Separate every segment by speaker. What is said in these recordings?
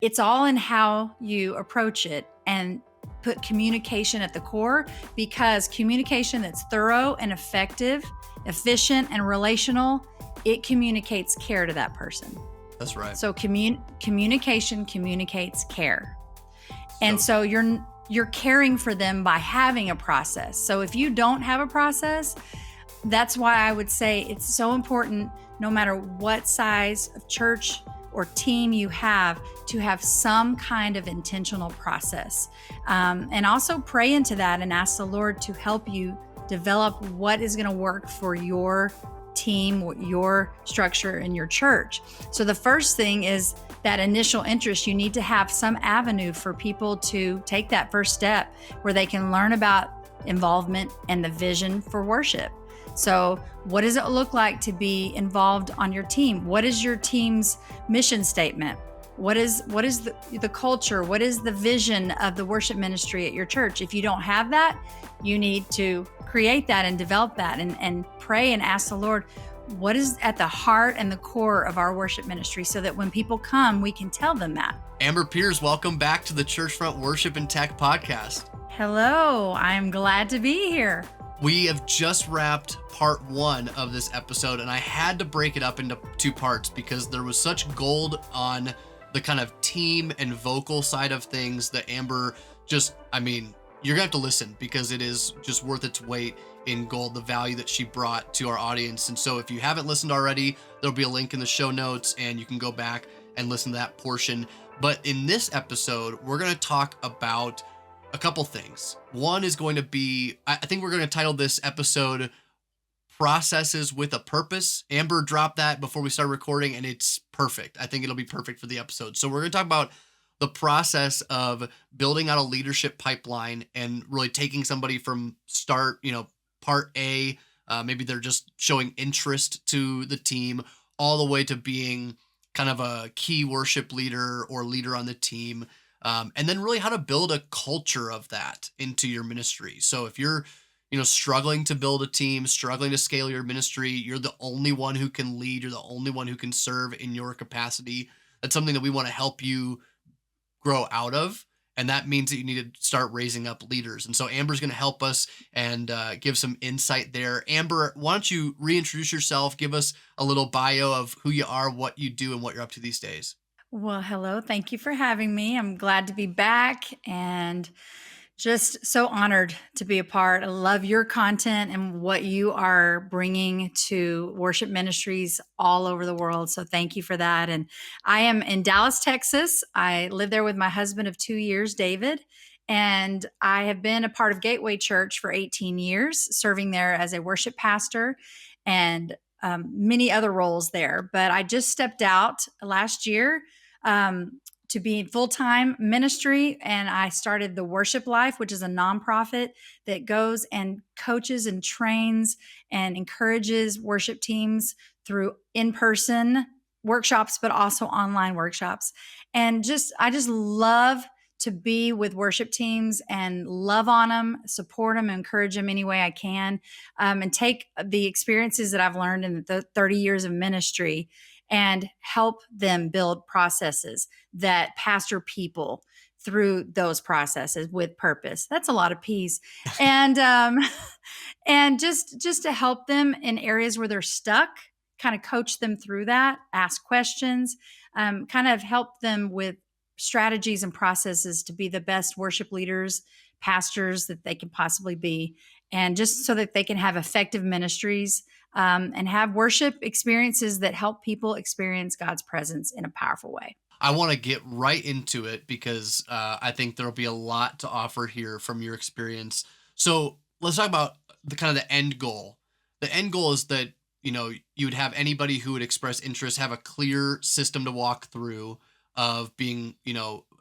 Speaker 1: It's all in how you approach it and put communication at the core, because communication that's thorough and effective, efficient and relational, it communicates care to that person.
Speaker 2: That's right.
Speaker 1: So communication communicates care. And so you're caring for them by having a process. So if you don't have a process, that's why I would say it's so important, no matter what size of church or team you have, to have some kind of intentional process. And also pray into that and ask the Lord to help you develop what is going to work for your team, your structure in your church. So the first thing is that initial interest. You need to have some avenue for people to take that first step where they can learn about involvement and the vision for worship. So what does it look like to be involved on your team? What is your team's mission statement? What is the culture? What is the vision of the worship ministry at your church? If you don't have that, you need to create that and develop that and pray and ask the Lord, what is at the heart and the core of our worship ministry, so that when people come, we can tell them that.
Speaker 2: Amber Piers, welcome back to the Churchfront Worship and Tech podcast.
Speaker 1: Hello, I'm glad to be here.
Speaker 2: We have just wrapped part 1 of this episode, and I had to break it up into 2 parts because there was such gold on the kind of team and vocal side of things that Amber you're gonna have to listen, because it is just worth its weight in gold, the value that she brought to our audience. And so if you haven't listened already, there'll be a link in the show notes and you can go back and listen to that portion. But in this episode, we're going to talk about a couple things. One is going to be, I think we're going to title this episode Processes with a Purpose. Amber dropped that before we started recording, and it's perfect. I think it'll be perfect for the episode. So we're going to talk about the process of building out a leadership pipeline and really taking somebody from start, part A, maybe they're just showing interest to the team, all the way to being kind of a key worship leader or leader on the team. And then really how to build a culture of that into your ministry. So if you're, struggling to build a team, struggling to scale your ministry, you're the only one who can lead, you're the only one who can serve in your capacity. That's something that we want to help you grow out of. And that means that you need to start raising up leaders. And so Amber's going to help us and give some insight there. Amber, why don't you reintroduce yourself, give us a little bio of who you are, what you do, and what you're up to these days.
Speaker 1: Well, hello. Thank you for having me. I'm glad to be back and just so honored to be a part. I love your content and what you are bringing to worship ministries all over the world. So thank you for that. And I am in Dallas, Texas. I live there with my husband of 2 years, David. And I have been a part of Gateway Church for 18 years, serving there as a worship pastor and many other roles there. But I just stepped out last year to be in full-time ministry. And I started the Worship Life, which is a nonprofit that goes and coaches and trains and encourages worship teams through in-person workshops, but also online workshops. And I just love to be with worship teams and love on them, support them, encourage them any way I can, and take the experiences that I've learned in the 30 years of ministry and help them build processes that pastor people through those processes with purpose. That's a lot of P's. And and just to help them in areas where they're stuck, kind of coach them through that, ask questions, kind of help them with strategies and processes to be the best worship leaders, pastors that they can possibly be, and just so that they can have effective ministries and have worship experiences that help people experience God's presence in a powerful way.
Speaker 2: I want to get right into it because I think there'll be a lot to offer here from your experience. So let's talk about the end goal. The end goal is that, you would have anybody who would express interest have a clear system to walk through of being,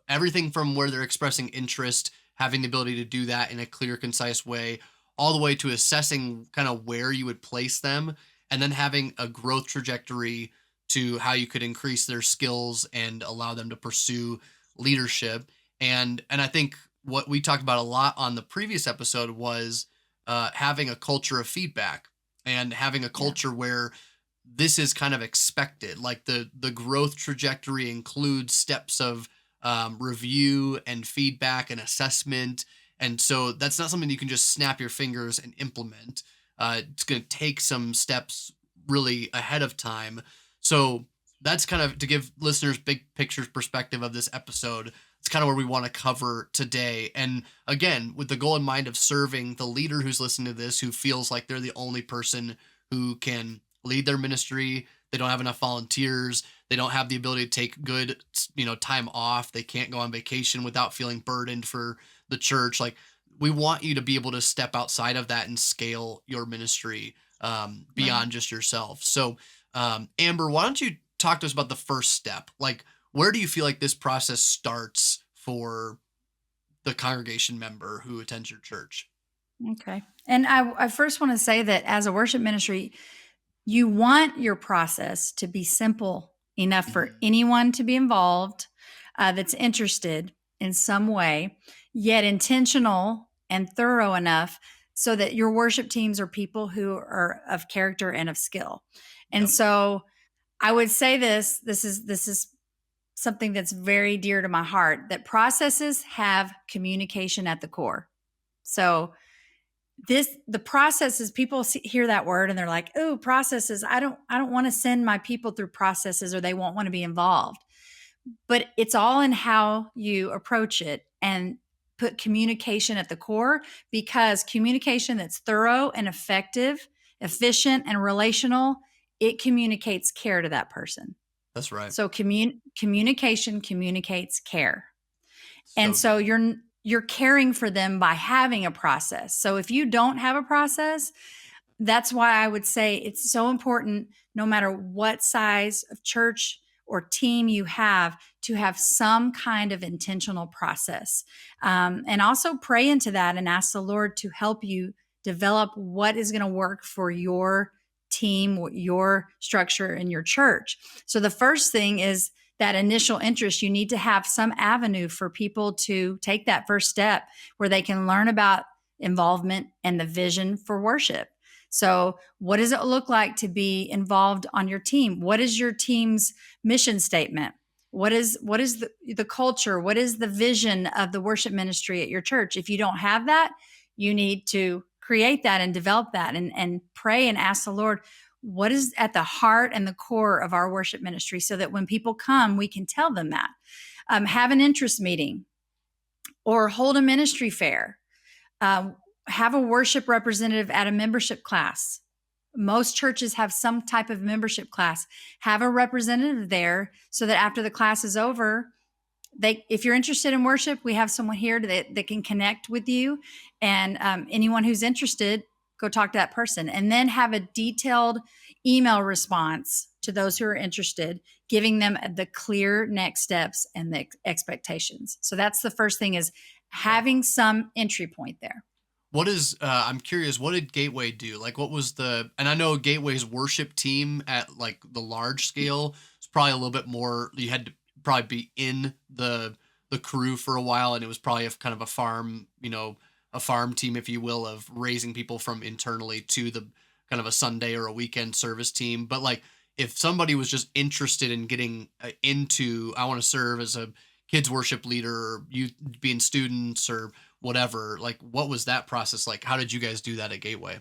Speaker 2: everything from where they're expressing interest, having the ability to do that in a clear, concise way, all the way to assessing kind of where you would place them, and then having a growth trajectory to how you could increase their skills and allow them to pursue leadership. And I think what we talked about a lot on the previous episode was having a culture of feedback and having a culture where this is kind of expected. Like the growth trajectory includes steps of review and feedback and assessment. And so that's not something you can just snap your fingers and implement. It's going to take some steps really ahead of time. So that's kind of to give listeners big picture perspective of this episode. It's kind of where we want to cover today. And again, with the goal in mind of serving the leader who's listening to this, who feels like they're the only person who can lead their ministry. They don't have enough volunteers. They don't have the ability to take good, time off. They can't go on vacation without feeling burdened for the church. Like, we want you to be able to step outside of that and scale your ministry
Speaker 1: Right.
Speaker 2: beyond just yourself. So, Amber, why don't you talk to us about the first step? Like, where do you feel like this process starts for the congregation member who attends your church?
Speaker 1: Okay. And I first want to say that as a worship ministry, you want your process to be simple enough for
Speaker 2: Mhm.
Speaker 1: anyone to be involved that's interested in some way, yet intentional and thorough enough so that your worship teams are people who are of character and of skill. And
Speaker 2: Yep.
Speaker 1: so I would say this is something that's very dear to my heart, that processes have communication at the core. So the processes, people hear that word and they're like, oh, processes, I don't want to send my people through processes, or they won't want to be involved. But it's all in how you approach it and put communication at the core, because communication that's thorough and effective, efficient and relational, it communicates care to that person.
Speaker 2: That's right.
Speaker 1: So communication communicates care. And
Speaker 2: So
Speaker 1: so
Speaker 2: good.
Speaker 1: you're caring for them by having a process. So if you don't have a process, that's why I would say it's so important, no matter what size of church or team you have, to have some kind of intentional process. And also pray into that and ask the Lord to help you develop what is going to work for your team, your structure in your church. So the first thing is that initial interest. You need to have some avenue for people to take that first step where they can learn about involvement and the vision for worship. So, what does it look like to be involved on your team? What is your team's mission statement? What is the culture? What is the vision of the worship ministry at your church? If you don't have that, you need to create that and develop that, and pray and ask the Lord, what is at the heart and the core of our worship ministry, so that when people come, we can tell them that. Have an interest meeting or hold a ministry fair. Um, have a worship representative at a membership class. Most churches have some type of membership class. Have a representative there so that after the class is over, if you're interested in worship, we have someone here that can connect with you. And anyone who's interested, go talk to that person. And then have a detailed email response to those who are interested, giving them the clear next steps and the expectations. So that's the first thing, is
Speaker 2: Yeah.
Speaker 1: having some entry point there.
Speaker 2: I'm curious, what did Gateway do? Like, what was and I know Gateway's worship team at like the large scale was probably a little bit more, you had to probably be in the crew for a while, and it was probably kind of a farm, a farm team, if you will, of raising people from internally to the kind of a Sunday or a weekend service team. But like, if somebody was just interested in getting into, I want to serve as a kids worship leader, or you being students or whatever, like, what was that process like? How did you guys do that at Gateway?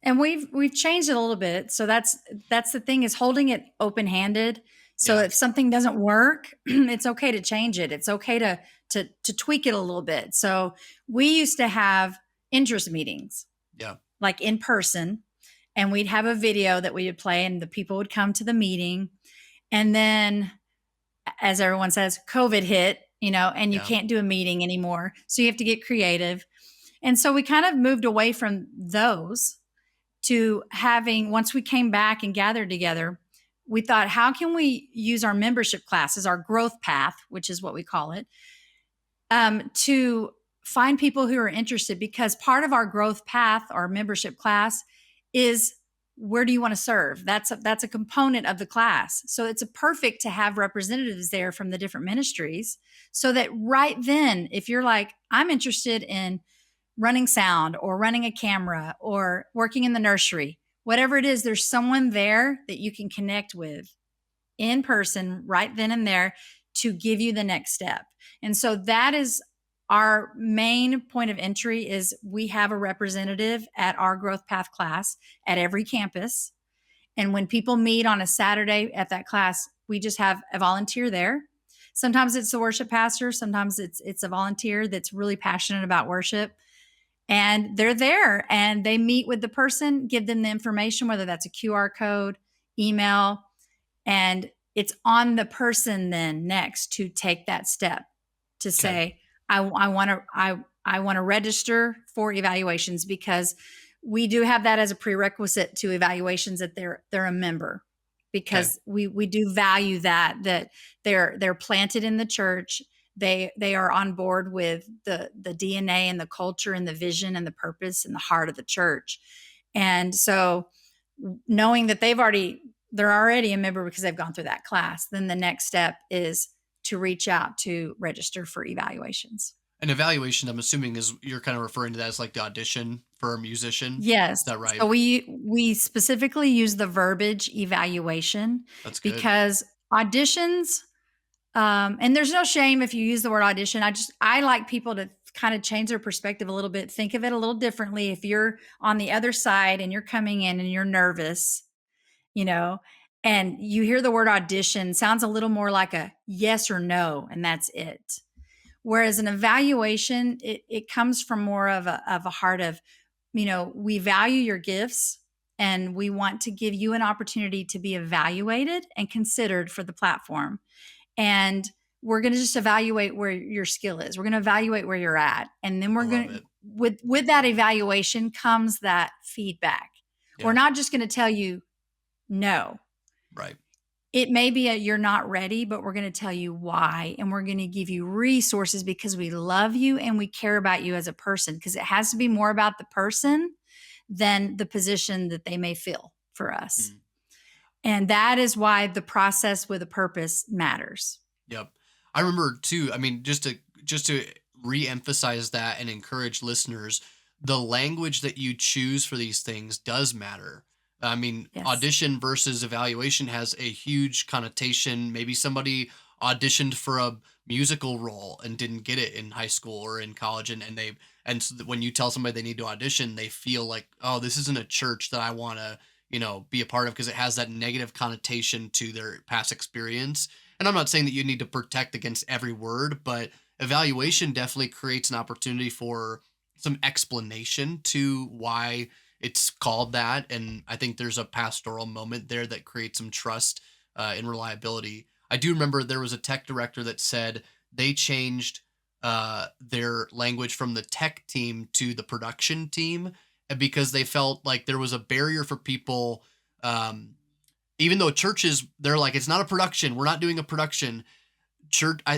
Speaker 1: And we've changed it a little bit. So that's the thing, is holding it open-handed. So
Speaker 2: Yeah.
Speaker 1: if something doesn't work, it's okay to change it. It's okay to tweak it a little bit. So we used to have interest meetings,
Speaker 2: Yeah.
Speaker 1: like in person, and we'd have a video that we would play, and the people would come to the meeting. And then, as everyone says, COVID hit, and you
Speaker 2: Yeah.
Speaker 1: can't do a meeting anymore. So you have to get creative. And so we kind of moved away from those to having, once we came back and gathered together, we thought, how can we use our membership classes, our growth path, which is what we call it, to find people who are interested? Because part of our growth path, our membership class, is, where do you want to serve? That's a component of the class. So it's a perfect to have representatives there from the different ministries, so that right then, if you're like, I'm interested in running sound or running a camera or working in the nursery, whatever it is, there's someone there that you can connect with in person right then and there to give you the next step. And so that is our main point of entry. Is we have a representative at our growth path class at every campus. And when people meet on a Saturday at that class, we just have a volunteer there. Sometimes it's the worship pastor, sometimes it's a volunteer that's really passionate about worship. And they're there and they meet with the person, give them the information, whether that's a QR code, email, and it's on the person then next to take that step to
Speaker 2: Okay.
Speaker 1: say, I want to, I want to register for evaluations, because we do have that as a prerequisite to evaluations, that they're a member,
Speaker 2: Okay.
Speaker 1: because we do value that they're planted in the church. They are on board with the DNA and the culture and the vision and the purpose and the heart of the church. And so knowing that they're already a member because they've gone through that class, then the next step is to reach out to register for evaluations.
Speaker 2: An evaluation, I'm assuming, is you're kind of referring to that as like the audition for a musician.
Speaker 1: Yes.
Speaker 2: Is that right?
Speaker 1: So we specifically use the verbiage evaluation,
Speaker 2: That's good.
Speaker 1: because auditions, and there's no shame if you use the word audition. I like people to kind of change their perspective a little bit, think of it a little differently. If you're on the other side and you're coming in and you're nervous, you know, and you hear the word audition, sounds a little more like a yes or no, and that's it. Whereas an evaluation, it comes from more of a heart of, we value your gifts and we want to give you an opportunity to be evaluated and considered for the platform. And we're going to just evaluate where your skill is. We're going to evaluate where you're at. And then
Speaker 2: I
Speaker 1: we're
Speaker 2: love
Speaker 1: going to,
Speaker 2: it.
Speaker 1: with that evaluation comes that feedback. We're
Speaker 2: Yeah.
Speaker 1: not just going to tell you no.
Speaker 2: Right.
Speaker 1: It may be you're not ready, but we're going to tell you why. And we're going to give you resources because we love you and we care about you as a person, because it has to be more about the person than the position that they may fill for us.
Speaker 2: Mm.
Speaker 1: And that is why the process with a purpose matters.
Speaker 2: Yep. I remember too, I mean, just to re-emphasize that and encourage listeners, the language that you choose for these things does matter. I mean,
Speaker 1: Yes.
Speaker 2: audition versus evaluation has a huge connotation. Maybe somebody auditioned for a musical role and didn't get it in high school or in college, and so when you tell somebody they need to audition, they feel like, oh, this isn't a church that I want to, be a part of, because it has that negative connotation to their past experience. And I'm not saying that you need to protect against every word, but evaluation definitely creates an opportunity for some explanation to why it's called that. And I think there's a pastoral moment there that creates some trust and reliability. I do remember there was a tech director that said they changed their language from the tech team to the production team, because they felt like there was a barrier for people. Even though churches, they're like, it's not a production, we're not doing a production.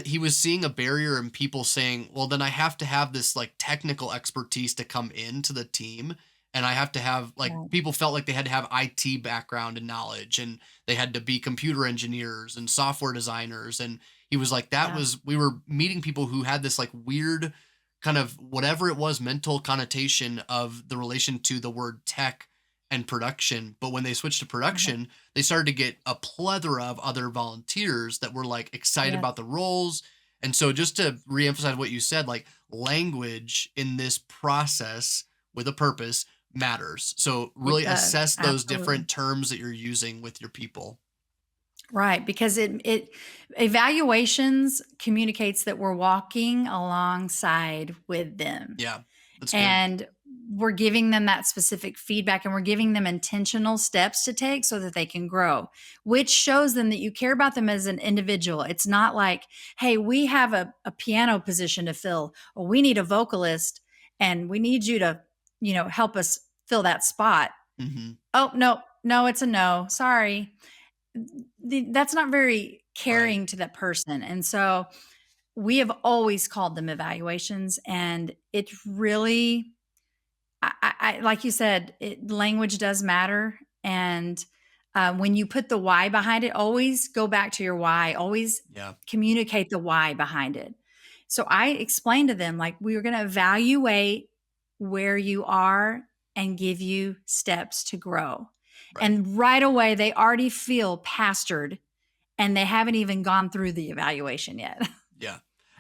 Speaker 2: He was seeing a barrier in people saying, well, then I have to have this like technical expertise to come into the team, and I have to have, like,
Speaker 1: Right.
Speaker 2: people felt like they had to have IT background and knowledge, and they had to be computer engineers and software designers. And he was like, that
Speaker 1: Yeah.
Speaker 2: was, we were meeting people who had this like weird kind of whatever it was mental connotation of the relation to the word tech and production. But when they switched to
Speaker 1: Right.
Speaker 2: production, they started to get a plethora of other volunteers that were like excited
Speaker 1: Yes.
Speaker 2: about the roles. And so, just to reemphasize what you said, like, language in this process with a purpose matters. So
Speaker 1: It
Speaker 2: really
Speaker 1: does.
Speaker 2: assess those
Speaker 1: Absolutely.
Speaker 2: different terms that you're using with your people.
Speaker 1: Right, because it evaluations communicates that we're walking alongside with them.
Speaker 2: Yeah, that's good.
Speaker 1: And we're giving them that specific feedback, and we're giving them intentional steps to take so that they can grow, which shows them that you care about them as an individual. It's not like, hey, we have a piano position to fill, or we need a vocalist and we need you to, help us fill that spot.
Speaker 2: Hmm.
Speaker 1: Oh, no, no, it's a no. Sorry. That's not very
Speaker 2: Right.
Speaker 1: caring to that person. And so we have always called them evaluations, and it's really, like you said, language does matter. And when you put the why behind it, always go back to your why. Always
Speaker 2: Yeah.
Speaker 1: communicate the why behind it. So I explained to them, like, we are going to evaluate where you are and give you steps to grow.
Speaker 2: Right.
Speaker 1: And right away, they already feel pastored and they haven't even gone through the evaluation yet.
Speaker 2: Yeah.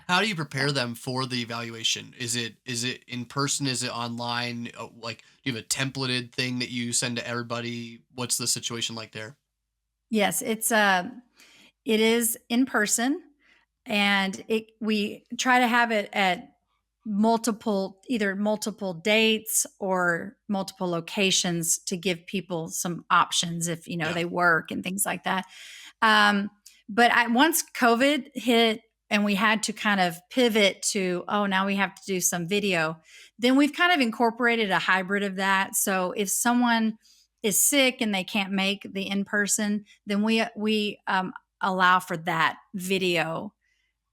Speaker 2: How do you
Speaker 1: Yeah.
Speaker 2: prepare them for the evaluation? Is it in person? Is it online? Like, do you have a templated thing that you send to everybody? What's the situation like there?
Speaker 1: Yes, it is in person, and we try to have it at either multiple dates or multiple locations to give people some options if
Speaker 2: Yeah.
Speaker 1: they work and things like that. Um, but once COVID hit and we had to kind of pivot to, oh, now we have to do some video, then we've kind of incorporated a hybrid of that. So if someone is sick and they can't make the in person, then we allow for that video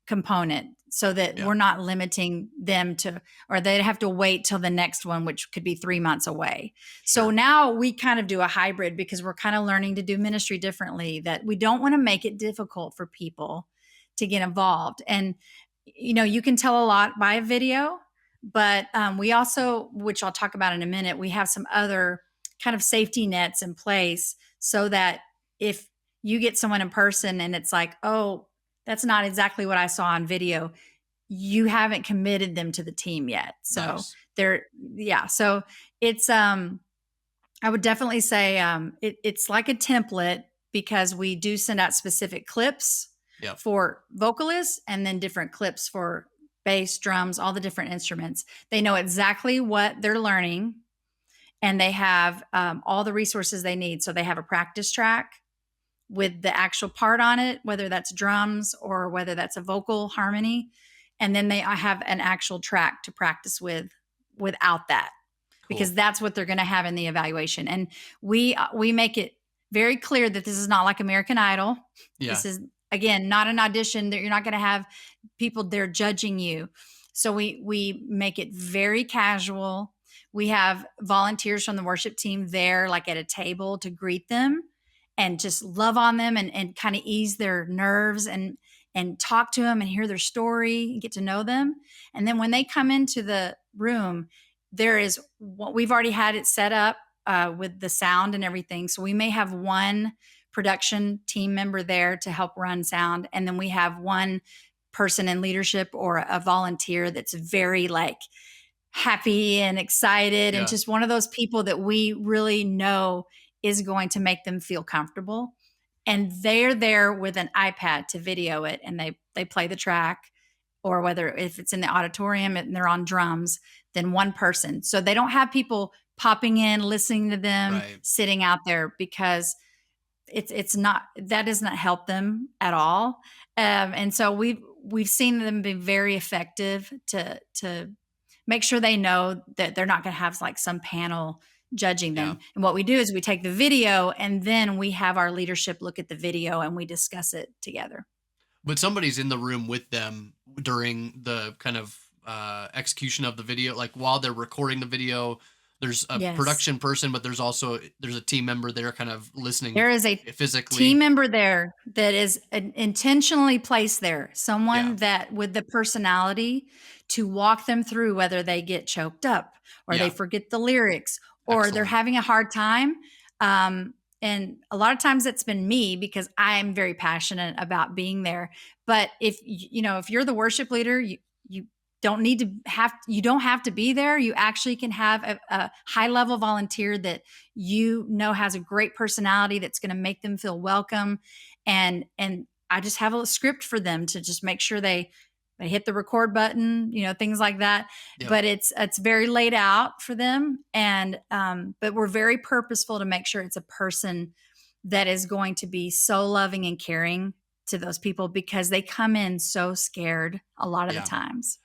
Speaker 1: component so that
Speaker 2: Yeah.
Speaker 1: we're not limiting them to, or they'd have to wait till the next one, which could be 3 months away. So
Speaker 2: Sure.
Speaker 1: now we kind of do a hybrid because we're kind of learning to do ministry differently, that we don't want to make it difficult for people to get involved. And, you can tell a lot by a video, but we also, which I'll talk about in a minute, we have some other kind of safety nets in place so that if you get someone in person and it's like, oh, that's not exactly what I saw on video, you haven't committed them to the team yet. So
Speaker 2: Nice.
Speaker 1: yeah. So it's, I would definitely say it's like a template because we do send out specific clips
Speaker 2: Yep.
Speaker 1: for vocalists and then different clips for bass, drums, all the different instruments. They know exactly what they're learning, and they have all the resources they need. So they have a practice track with the actual part on it, whether that's drums or whether that's a vocal harmony. And then I have an actual track to practice with without that, because
Speaker 2: Cool.
Speaker 1: that's what they're going to have in the evaluation. And we make it very clear that this is not like American Idol.
Speaker 2: Yeah.
Speaker 1: This is, again, not an audition, that you're not going to have people there judging you. So we make it very casual. We have volunteers from the worship team there, like at a table, to greet them and just love on them and kind of ease their nerves and talk to them and hear their story and get to know them. And then when they come into the room, there is what we've already had it set up with the sound and everything. So we may have one production team member there to help run sound. And then we have one person in leadership or a volunteer that's very like happy and excited and
Speaker 2: Yeah.
Speaker 1: just one of those people that we really know is going to make them feel comfortable. And they're there with an iPad to video it, and they play the track, or whether if it's in the auditorium and they're on drums, then one person. So they don't have people popping in, listening to them,
Speaker 2: Right.
Speaker 1: sitting out there, because it's not, that does not help them at all. And so we've seen them be very effective to make sure they know that they're not going to have like some panel judging
Speaker 2: Yeah.
Speaker 1: them. And what we do is we take the video and then we have our leadership look at the video and we discuss it together.
Speaker 2: But somebody's in the room with them during the kind of execution of the video. Like while they're recording the video, there's a
Speaker 1: Yes.
Speaker 2: production person, but there's a team member there kind of listening
Speaker 1: There is a team
Speaker 2: physically.
Speaker 1: member there that is intentionally placed there,
Speaker 2: Yeah.
Speaker 1: someone that with the personality to walk them through whether they get choked up or they
Speaker 2: Yeah.
Speaker 1: forget the lyrics or they're
Speaker 2: Excellent.
Speaker 1: having a hard time. And a lot of times it's been me because I'm very passionate about being there. But if you're the worship leader, you you don't have to be there. You actually can have a high level volunteer that has a great personality that's going to make them feel welcome. And I just have a script for them to just make sure they hit the record button, things like that.
Speaker 2: Yep.
Speaker 1: But it's very laid out for them. And but we're very purposeful to make sure it's a person that is going to be so loving and caring to those people, because they come in so scared a lot of the
Speaker 2: Yeah.
Speaker 1: times.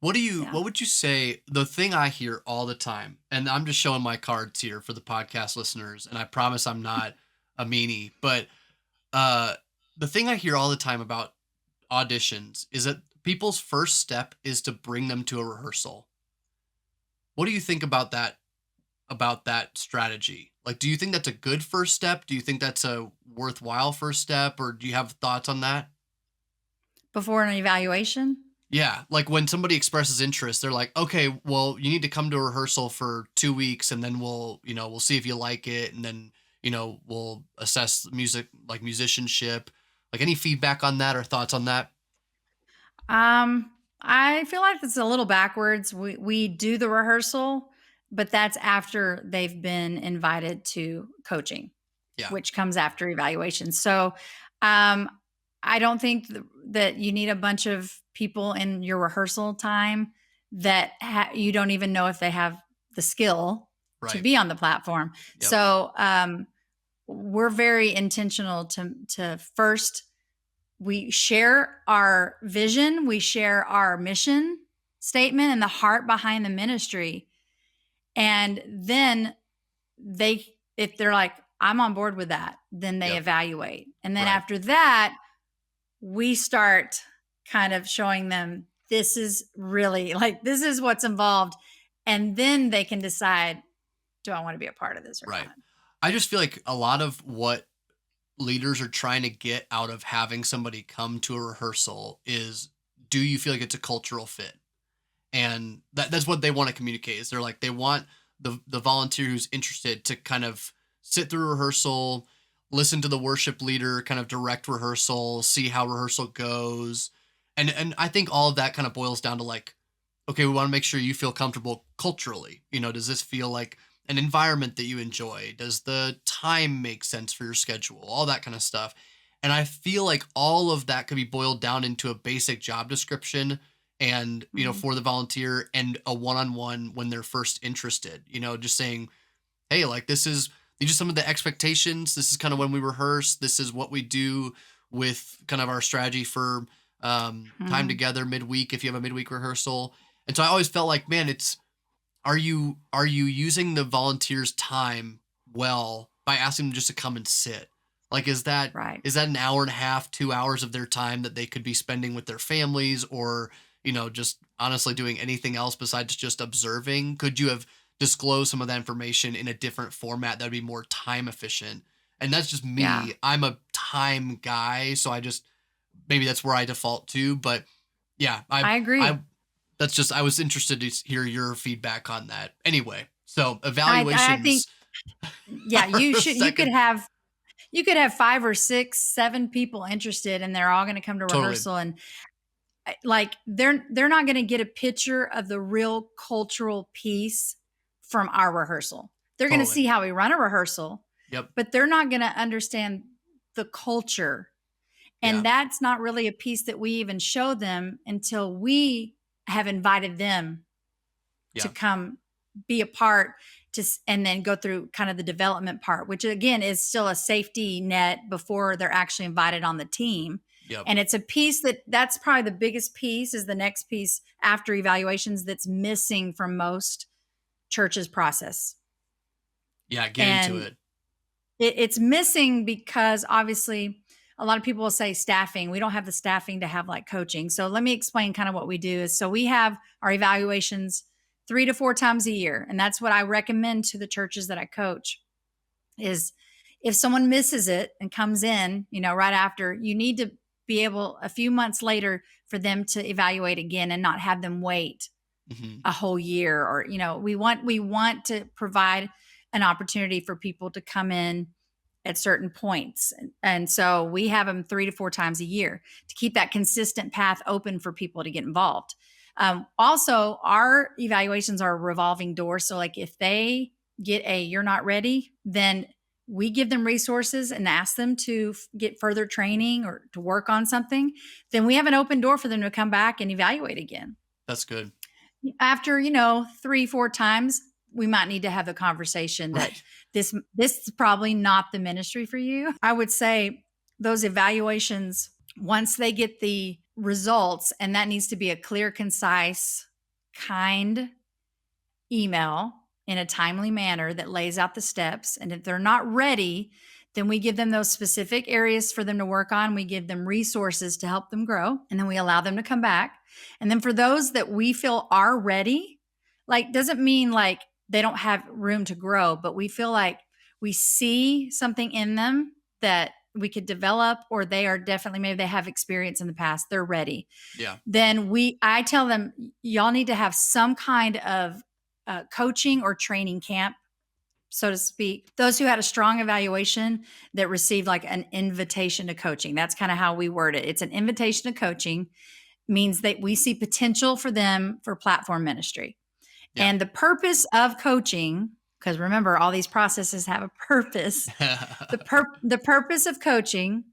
Speaker 1: Yeah.
Speaker 2: What would you say the thing I hear all the time, and I'm just showing my cards here for the podcast listeners, and I promise I'm not a meanie, but uh the thing I hear all the time about auditions is that people's first step is to bring them to a rehearsal. What do you think about that strategy? Like, do you think that's a good first step? Do you think that's a worthwhile first step, or do you have thoughts on that?
Speaker 1: Before an evaluation?
Speaker 2: Yeah, like when somebody expresses interest, they're like, "Okay, well, you need to come to a rehearsal for 2 weeks and then we'll see if you like it and then, we'll assess music like musicianship." Like any feedback on that or thoughts on that?
Speaker 1: Um, I feel like it's a little backwards. We do the rehearsal, but that's after they've been invited to coaching,
Speaker 2: Yeah.
Speaker 1: which comes after evaluation. So, um, I don't think that you need a bunch of people in your rehearsal time that you don't even know if they have the skill to
Speaker 2: Right.
Speaker 1: be on the platform.
Speaker 2: Yep.
Speaker 1: So, we're very intentional to first we share our vision, we share our mission statement and the heart behind the ministry. And then if they're like, I'm on board with that, then they
Speaker 2: Yep.
Speaker 1: evaluate. And then
Speaker 2: Right.
Speaker 1: after that, we start kind of showing them this is really like, this is what's involved. And then they can decide, do I want to be a part of this or
Speaker 2: Right.
Speaker 1: not?
Speaker 2: I just feel like a lot of what leaders are trying to get out of having somebody come to a rehearsal is, do you feel like it's a cultural fit? And that's what they want to communicate. Is they're like, they want the volunteer who's interested to kind of sit through rehearsal, listen to the worship leader kind of direct rehearsal, see how rehearsal goes. And I think all of that kind of boils down to like, okay, we want to make sure you feel comfortable culturally. Does this feel like an environment that you enjoy? Does the time make sense for your schedule? All that kind of stuff. And I feel like all of that could be boiled down into a basic job description and,
Speaker 1: Mhm.
Speaker 2: for the volunteer and a one-on-one when they're first interested, just saying, hey, like these are some of the expectations. This is kind of when we rehearse. This is what we do with kind of our strategy for time
Speaker 1: Mhm.
Speaker 2: together midweek if you have a midweek rehearsal. And so I always felt like, man, are you using the volunteers' time well by asking them just to come and sit? Like, is that
Speaker 1: Right.
Speaker 2: is that an hour and a half, 2 hours of their time that they could be spending with their families, or just honestly doing anything else besides just observing? Could you have disclosed some of that information in a different format that would be more time efficient? And that's just
Speaker 1: Yeah.
Speaker 2: me. I'm a time guy, so I just maybe that's where I default to. But yeah,
Speaker 1: I
Speaker 2: I
Speaker 1: agree.
Speaker 2: that's just I was interested to hear your feedback on that. Anyway, so
Speaker 1: I think
Speaker 2: evaluations
Speaker 1: yeah,
Speaker 2: are
Speaker 1: you
Speaker 2: a
Speaker 1: should you could
Speaker 2: second.
Speaker 1: have 5 or 6, 7 people interested and they're all going to come to
Speaker 2: Totally,
Speaker 1: rehearsal and like they're not going to get a picture of the real cultural piece from our rehearsal. They're going to
Speaker 2: totally.
Speaker 1: see how we run a rehearsal,
Speaker 2: Yep.
Speaker 1: but they're not going to understand the culture. And
Speaker 2: Yeah.
Speaker 1: that's not really a piece that we even show them until we have invited them to
Speaker 2: Yeah.
Speaker 1: come be a part and then go through kind of the development part, which again is still a safety net before they're actually invited on the team.
Speaker 2: Yep.
Speaker 1: And it's a piece that's probably the biggest piece is the next piece after evaluations that's missing from most churches process.
Speaker 2: Yeah. Get into
Speaker 1: And
Speaker 2: it.
Speaker 1: it's missing because obviously a lot of people will say staffing. We don't have the staffing to have like coaching. So let me explain kind of what we do is so we have our evaluations 3 to 4 times a year. And that's what I recommend to the churches that I coach is if someone misses it and comes in, right after, you need to be able a few months later for them to evaluate again and not have them wait
Speaker 2: Hmm.
Speaker 1: a whole year or we want to provide an opportunity for people to come in at certain points. And so we have them 3 to 4 times a year to keep that consistent path open for people to get involved. Also, our evaluations are a revolving door. So, like, if they get a you're not ready, then we give them resources and ask them to get further training or to work on something. Then we have an open door for them to come back and evaluate again.
Speaker 2: That's good.
Speaker 1: After 3 4 times we might need to have the conversation that
Speaker 2: Right.
Speaker 1: this is probably not the ministry for you. I would say those evaluations, once they get the results, and that needs to be a clear, concise, kind email in a timely manner that lays out the steps. And if they're not ready, then we give them those specific areas for them to work on. We give them resources to help them grow, and then we allow them to come back. And then for those that we feel are ready, like doesn't mean like they don't have room to grow, but we feel like we see something in them that we could develop, or they are definitely, maybe they have experience in the past, they're ready.
Speaker 2: Yeah.
Speaker 1: Then I tell them, y'all need to have some kind of coaching or training camp so to speak, those who had a strong evaluation that received like an invitation to coaching. That's kind of how we word it. It's an invitation to coaching, means that we see potential for them for platform ministry.
Speaker 2: Yeah.
Speaker 1: And the purpose of coaching, because remember, all these processes have a purpose. The purpose of coaching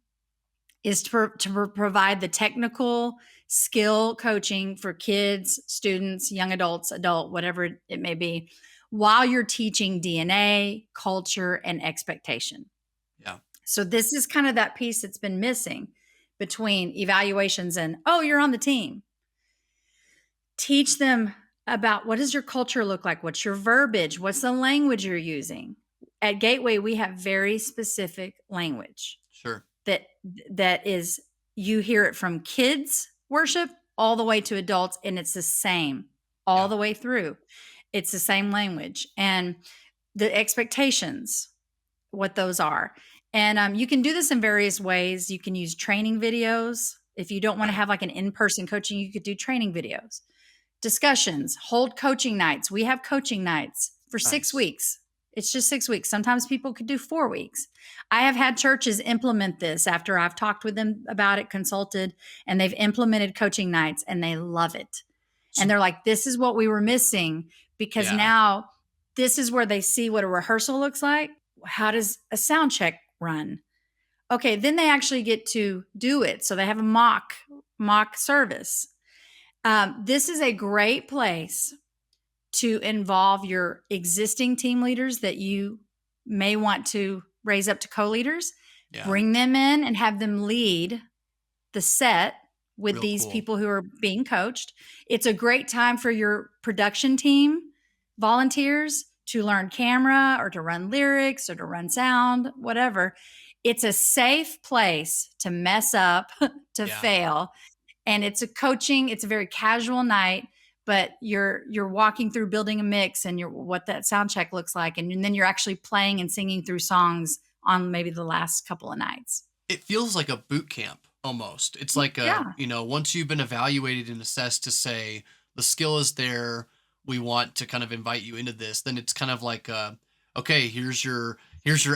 Speaker 1: is to provide the technical skill coaching for kids, students, young adults, adult, whatever it may be, while you're teaching DNA, culture, and expectation.
Speaker 2: Yeah.
Speaker 1: So this is kind of that piece that's been missing between evaluations and, oh, you're on the team. Teach them about what does your culture look like? What's your verbiage? What's the language you're using? At Gateway, we have very specific language
Speaker 2: Sure.
Speaker 1: that is, you hear it from kids worship all the way to adults, and it's the same all the way through. It's the same language, and the expectations, what those are. And you can do this in various ways. You can use training videos. If you don't want to have like an in-person coaching, you could do training videos. Discussions, hold coaching nights. We have coaching nights for 6 weeks. It's just 6 weeks. Sometimes people could do 4 weeks. I have had churches implement this after I've talked with them about it, consulted, and they've implemented coaching nights and they love it. And they're like, this is what we were missing, because now this is where they see what a rehearsal looks like. How does a sound check run? Okay, then they actually get to do it. So they have a mock service. This is a great place to involve your existing team leaders that you may want to raise up to co-leaders. Bring them in and have them lead the set with these people who are being coached. It's a great time for your production team volunteers to learn camera or to run lyrics or to run sound, whatever. It's a safe place to mess up, to fail. And it's a coaching, it's a very casual night, but you're walking through building a mix and what that sound check looks like. And then you're actually playing and singing through songs on maybe the last couple of nights.
Speaker 2: It feels like a boot camp almost. It's like once you've been evaluated and assessed to say the skill is there, we want to kind of invite you into this, then it's kind of like, okay, here's your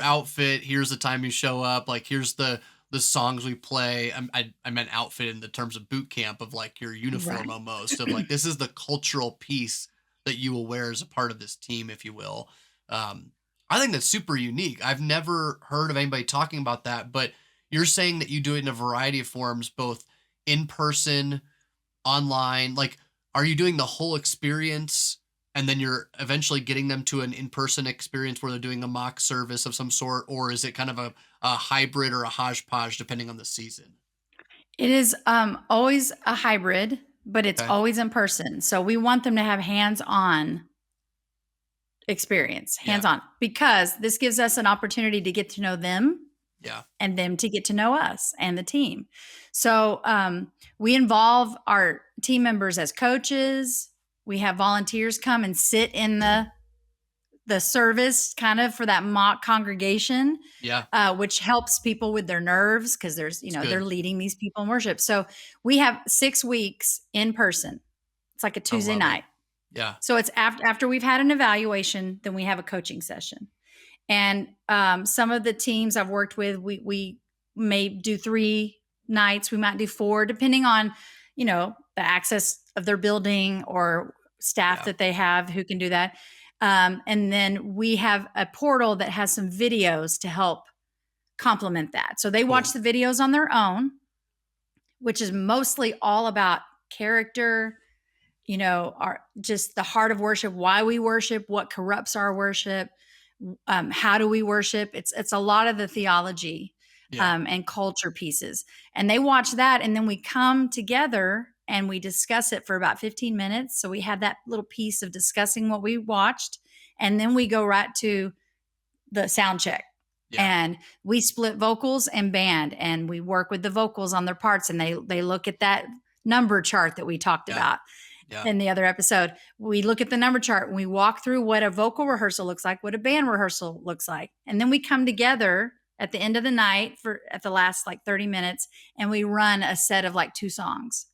Speaker 2: outfit. Here's the time you show up. Like, here's the songs we play. I meant outfit in the terms of boot camp of like your uniform almost, of like, this is the cultural piece that you will wear as a part of this team, if you will. I think that's super unique. I've never heard of anybody talking about that, but you're saying that you do it in a variety of forms, both in person, online. Like, are you doing the whole experience and then you're eventually getting them to an in-person experience where they're doing a mock service of some sort? Or is it kind of a hybrid or a hodgepodge depending on the season?
Speaker 1: It is always a hybrid, but it's always in person. So we want them to have hands-on experience, hands-on, because this gives us an opportunity to get to know them and them to get to know us and the team. So we involve our team members as coaches. We have volunteers come and sit in the service kind of for that mock congregation, which helps people with their nerves, because they're leading these people in worship. So we have 6 weeks in person. It's like a Tuesday night. So it's after we've had an evaluation, then we have a coaching session. And some of the teams I've worked with, we may do 3 nights. We might do 4, depending on, the access of their building or staff that they have who can do that. And then we have a portal that has some videos to help complement that. So they watch the videos on their own, which is mostly all about character, just the heart of worship, why we worship, what corrupts our worship, how do we worship. It's a lot of the theology and culture pieces. And they watch that, and then we come together and we discuss it for about 15 minutes. So we have that little piece of discussing what we watched, and then we go right to the sound check. And we split vocals and band, and we work with the vocals on their parts, and they look at that number chart that we talked about in the other episode. We look at the number chart and we walk through what a vocal rehearsal looks like, what a band rehearsal looks like. And then we come together at the end of the night at the last like 30 minutes, and we run a set of like 2 songs.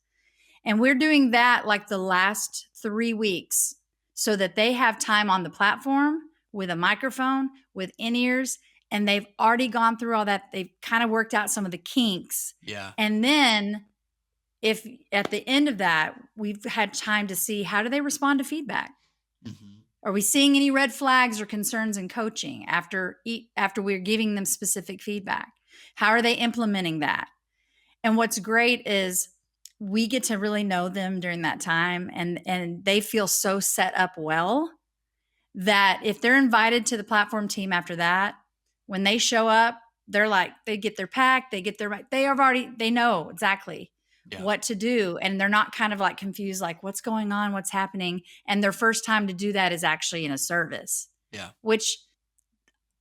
Speaker 1: And we're doing that like the last 3 weeks so that they have time on the platform with a microphone, with in ears, and they've already gone through all that. They've kind of worked out some of the kinks.
Speaker 2: Yeah.
Speaker 1: And then if at the end of that, we've had time to see how do they respond to feedback?
Speaker 2: Hmm.
Speaker 1: Are we seeing any red flags or concerns in coaching after we're giving them specific feedback? How are they implementing that? And what's great is we get to really know them during that time, and they feel so set up well that if they're invited to the platform team after that, when they show up, they're like, they get their pack, they get their, they know exactly
Speaker 2: Yeah.
Speaker 1: what to do. And they're not kind of like confused, like what's going on, what's happening. And their first time to do that is actually in a service,
Speaker 2: Yeah.
Speaker 1: which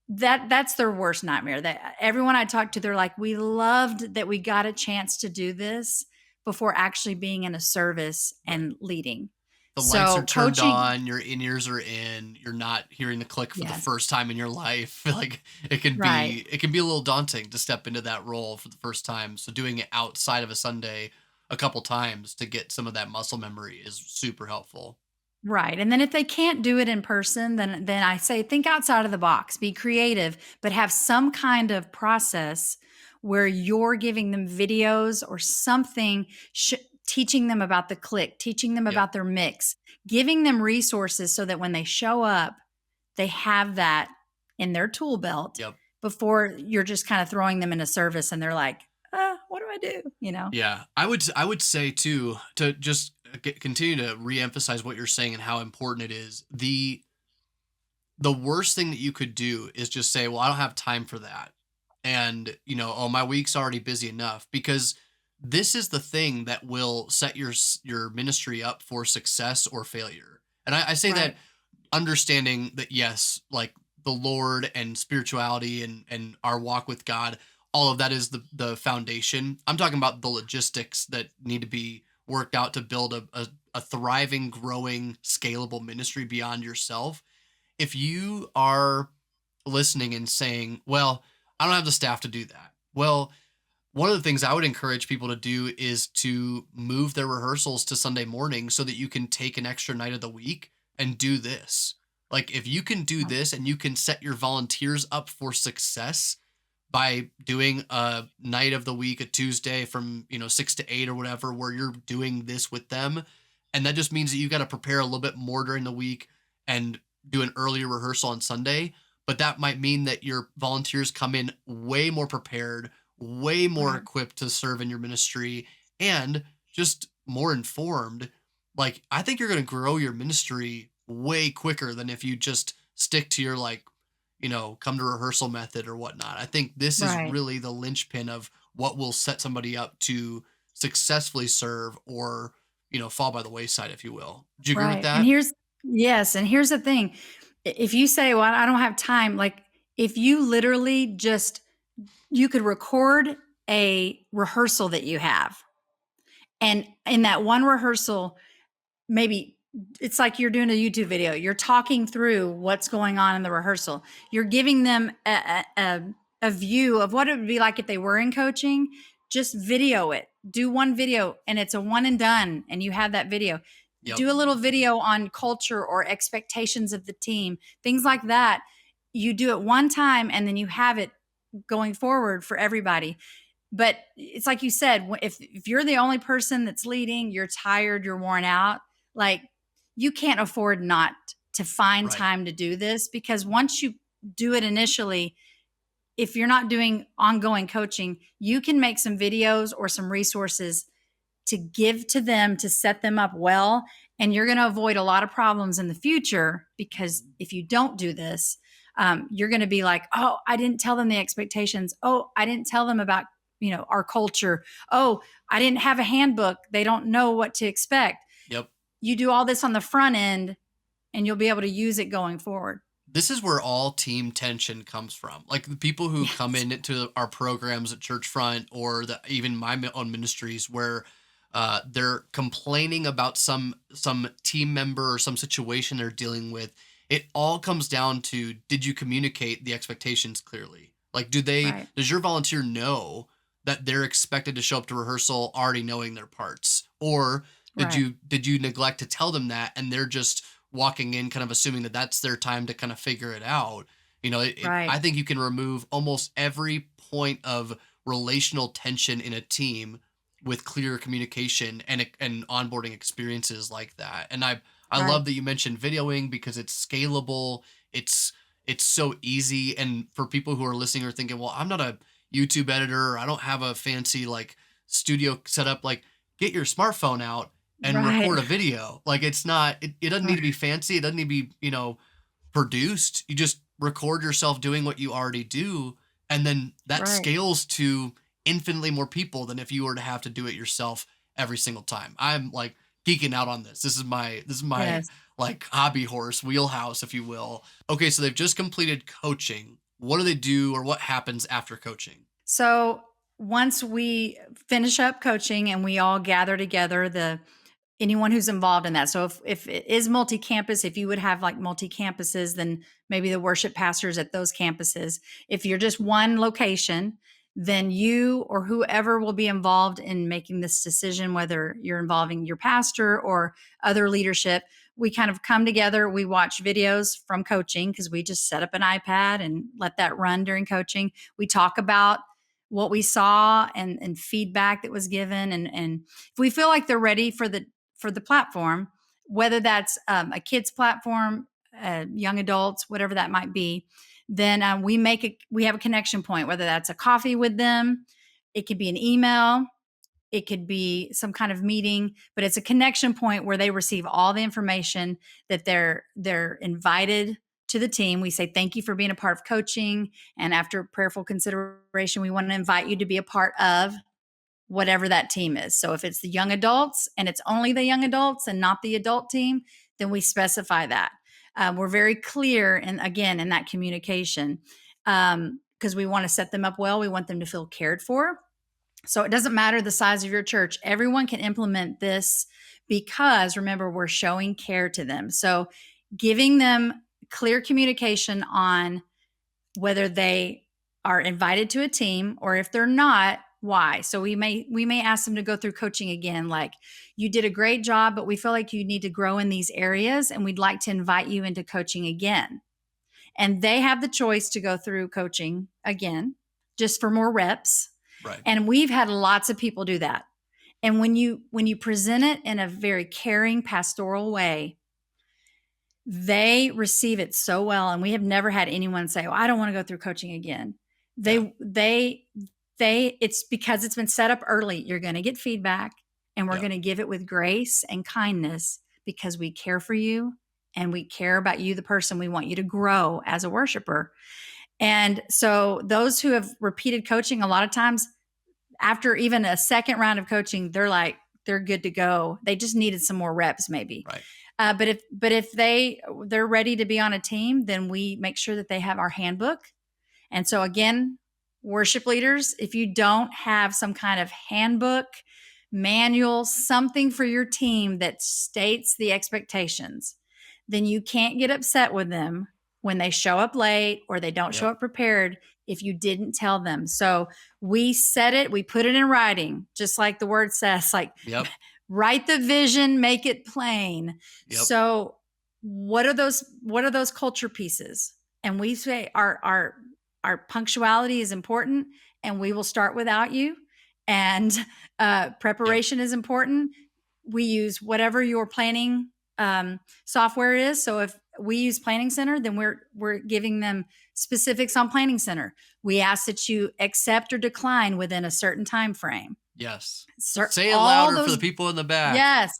Speaker 1: that's their worst nightmare. That everyone I talked to, they're like, we loved that we got a chance to do this before actually being in a service
Speaker 2: Right.
Speaker 1: and leading.
Speaker 2: The lights are
Speaker 1: So
Speaker 2: turned
Speaker 1: coaching,
Speaker 2: on, your in-ears are in, you're not hearing the click for the
Speaker 1: yes,
Speaker 2: first time in your life. Like
Speaker 1: right.
Speaker 2: it can be a little daunting to step into that role for the first time. So doing it outside of a Sunday a couple times to get some of that muscle memory is super helpful.
Speaker 1: Right. And then if they can't do it in person, then I say think outside of the box, be creative, but have some kind of process where you're giving them videos or something teaching them about the click, teaching them
Speaker 2: Yep.
Speaker 1: about their mix, giving them resources so that when they show up, they have that in their tool belt
Speaker 2: Yep.
Speaker 1: before you're just kind of throwing them in a service and they're like, what do I do? You know?
Speaker 2: Yeah, I would say too to just continue to reemphasize what you're saying and how important it is. The worst thing that you could do is just say, "Well, I don't have time for that." And, "Oh, my week's already busy enough," because this is the thing that will set your ministry up for success or failure. And I say that
Speaker 1: Right.
Speaker 2: understanding that, yes, like the Lord and spirituality and our walk with God, all of that is the foundation. I'm talking about the logistics that need to be worked out to build a thriving, growing, scalable ministry beyond yourself. If you are listening and saying, well, I don't have the staff to do that. Well, one of the things I would encourage people to do is to move their rehearsals to Sunday morning so that you can take an extra night of the week and do this. Like, if you can do this and you can set your volunteers up for success by doing a night of the week, a Tuesday from, 6 to 8 or whatever, where you're doing this with them. And that just means that you got to prepare a little bit more during the week and do an earlier rehearsal on Sunday. But that might mean that your volunteers come in way more prepared, way more
Speaker 1: Right.
Speaker 2: equipped to serve in your ministry, and just more informed. Like, I think you're going to grow your ministry way quicker than if you just stick to your, like, come to rehearsal method or whatnot. I think this is
Speaker 1: Right.
Speaker 2: really the linchpin of what will set somebody up to successfully serve or, fall by the wayside, if you will. Do you agree with
Speaker 1: Right. And
Speaker 2: that?
Speaker 1: here's yes, and here's the thing. If you say, "Well, I don't have time," like if you literally just you could record a rehearsal that you have. And in that one rehearsal, maybe it's like you're doing a YouTube video. You're talking through what's going on in the rehearsal. You're giving them a view of what it would be like if they were in coaching. Just video it. Do one video and it's a one and done, and you have that video.
Speaker 2: Yep.
Speaker 1: Do a little video on culture or expectations of the team, things like that. You do it one time and then you have it going forward for everybody. But it's like you said, if you're the only person that's leading, you're tired, you're worn out, like you can't afford not to find
Speaker 2: Right.
Speaker 1: time to do this, because once you do it initially, if you're not doing ongoing coaching, you can make some videos or some resources to give to them to set them up well. And you're going to avoid a lot of problems in the future, because if you don't do this, you're going to be like, oh, I didn't tell them the expectations. Oh, I didn't tell them about, our culture. Oh, I didn't have a handbook. They don't know what to expect.
Speaker 2: Yep.
Speaker 1: You do all this on the front end and you'll be able to use it going forward.
Speaker 2: This is where all team tension comes from. Like the people who come
Speaker 1: Yes.
Speaker 2: into our programs at Churchfront or even my own ministries where they're complaining about some team member or some situation they're dealing with. It all comes down to, did you communicate the expectations clearly? Like,
Speaker 1: Right.
Speaker 2: does your volunteer know that they're expected to show up to rehearsal already knowing their parts? Or
Speaker 1: Right.
Speaker 2: did you neglect to tell them that and they're just walking in kind of assuming that that's their time to kind of figure it out.
Speaker 1: Right.
Speaker 2: I think you can remove almost every point of relational tension in a team with clear communication and onboarding experiences like that. And I
Speaker 1: Right.
Speaker 2: love that you mentioned videoing because it's scalable. It's it's so easy. And for people who are listening or thinking, well, I'm not a YouTube editor, or I don't have a fancy like studio setup, like get your smartphone out and
Speaker 1: Right.
Speaker 2: record a video. Like it's not it doesn't need to be fancy. It doesn't need to be, produced. You just record yourself doing what you already do, and then that
Speaker 1: Right.
Speaker 2: scales to infinitely more people than if you were to have to do it yourself every single time. I'm like geeking out on this. This is my
Speaker 1: Yes.
Speaker 2: like hobby horse wheelhouse, if you will. Okay, so they've just completed coaching. What do they do, or what happens after coaching?
Speaker 1: So once we finish up coaching and we all gather together, the anyone who's involved in that. So if it is multi-campus, if you would have like multi-campuses, then maybe the worship pastors at those campuses. If you're just one location, then you or whoever will be involved in making this decision, whether you're involving your pastor or other leadership, we kind of come together. We watch videos from coaching because we just set up an iPad and let that run during coaching. We talk about what we saw and feedback that was given. And if we feel like they're ready for the platform, whether that's a kids platform, young adults, whatever that might be, then we have a connection point, whether that's a coffee with them, it could be an email, it could be some kind of meeting, but it's a connection point where they receive all the information that they're invited to the team. We say thank you for being a part of coaching, and after prayerful consideration, we want to invite you to be a part of whatever that team is. So if it's the young adults and it's only the young adults and not the adult team, then we specify that. We're very clear, and again, in that communication, because we want to set them up well. We want them to feel cared for. So it doesn't matter the size of your church. Everyone can implement this because remember, we're showing care to them. So giving them clear communication on whether they are invited to a team, or if they're not, why. So we may ask them to go through coaching again, like, you did a great job, but we feel like you need to grow in these areas and we'd like to invite you into coaching again. And they have the choice to go through coaching again just for more reps.
Speaker 2: Right.
Speaker 1: And we've had lots of people do that. And when you present it in a very caring pastoral way, they receive it so well. And we have never had anyone say, oh, I don't want to go through coaching again.
Speaker 2: Yeah.
Speaker 1: It's because it's been set up early. You're going to get feedback, and we're
Speaker 2: Yeah.
Speaker 1: going to give it with grace and kindness because we care for you and we care about you, the person. We want you to grow as a worshiper. And so those who have repeated coaching, a lot of times after even a second round of coaching, they're good to go. They just needed some more reps maybe.
Speaker 2: Right.
Speaker 1: But if they're ready to be on a team, then we make sure that they have our handbook. And so again, worship leaders, if you don't have some kind of handbook, manual, something for your team that states the expectations, then you can't get upset with them when they show up late or they don't show
Speaker 2: Yep.
Speaker 1: up prepared if you didn't tell them. So we set it, we put it in writing, just like the word says, like,
Speaker 2: Yep.
Speaker 1: write the vision, make it plain.
Speaker 2: Yep.
Speaker 1: So what are those culture pieces? And we say our punctuality is important, and we will start without you. And
Speaker 2: Yep.
Speaker 1: preparation is important. We use whatever your planning software is. So if we use Planning Center, then we're giving them specifics on Planning Center. We ask that you accept or decline within a certain time frame.
Speaker 2: Yes.
Speaker 1: Sir,
Speaker 2: Say it
Speaker 1: all
Speaker 2: louder for the
Speaker 1: those,
Speaker 2: people in the back.
Speaker 1: yes,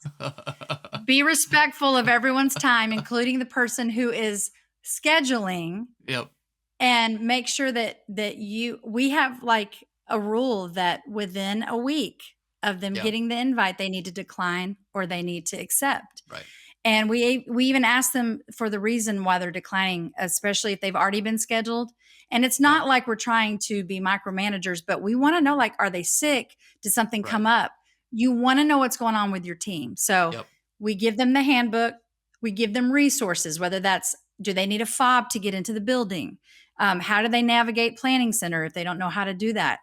Speaker 1: be respectful of everyone's time, including the person who is scheduling,
Speaker 2: Yep.
Speaker 1: and make sure that we have like a rule that within a week of them
Speaker 2: Yeah.
Speaker 1: getting the invite, they need to decline or they need to accept.
Speaker 2: Right.
Speaker 1: And we even ask them for the reason why they're declining, especially if they've already been scheduled. And it's
Speaker 2: Yeah.
Speaker 1: not like we're trying to be micromanagers, but we want to know, like, are they sick? Did something
Speaker 2: Right.
Speaker 1: come up? You want to know what's going on with your team. So
Speaker 2: Yep.
Speaker 1: we give them the handbook. We give them resources, whether that's, do they need a fob to get into the building? How do they navigate Planning Center if they don't know how to do that?